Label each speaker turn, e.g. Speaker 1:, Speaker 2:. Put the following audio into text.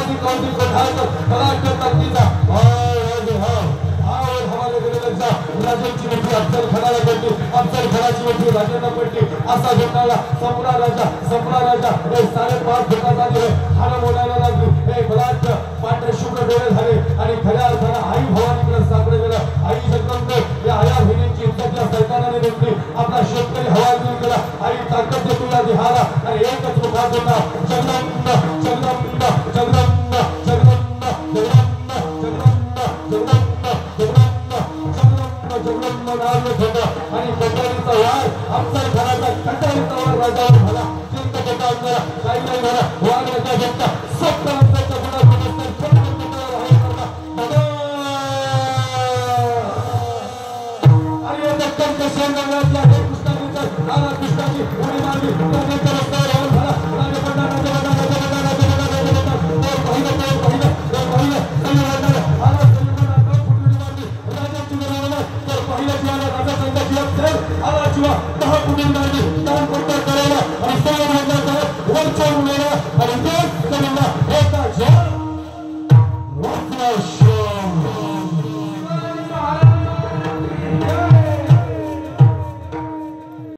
Speaker 1: तानाजी कौंदी कोठारकर कलाकार ताकदीचा और हमारे गणेशचा राजांची मोठी अफजल खानाला पडली अफजल खानाची मोठी राजांना पडली असा घोटाळा संपला राजा हे 5.5 फुटाचा दिले हाड बोलायला लागली हे बलाढ्य पांढरे शुभ्र डोळे झाले आणि खऱ्या अर्थाने आई भवानीकडे साकडे गेलं आई जगदंबे या आया बहिणींची इज्जत सैतानाने घेतली आपला शेतकरी हवाल दूर केला आई ताकद देतो या देहाला आणि एकच मुखात होता जगदंब जगदंब जगदंब जगदंब जगदंब जगदंब जगदंब जगदंब नाव होता आणि कटारीचा वार अफजल खानाचा कटारीचा वार राजावर झाला चिंत पटावला काही नाही झाला वार राजा घेतला सब प्रांताच्या गुणाप्रमाणे आणि या दक्कनच्या शेंगावरच्या कृष्णाजीचा राणा कृष्णाजी उडी मारली त्यानंतर रस्त्यावर राहून झाला राजपंडा आला जीवा 10 फुटी मारली 10 फुट करायला आणि 6 महिन्याचा वरचा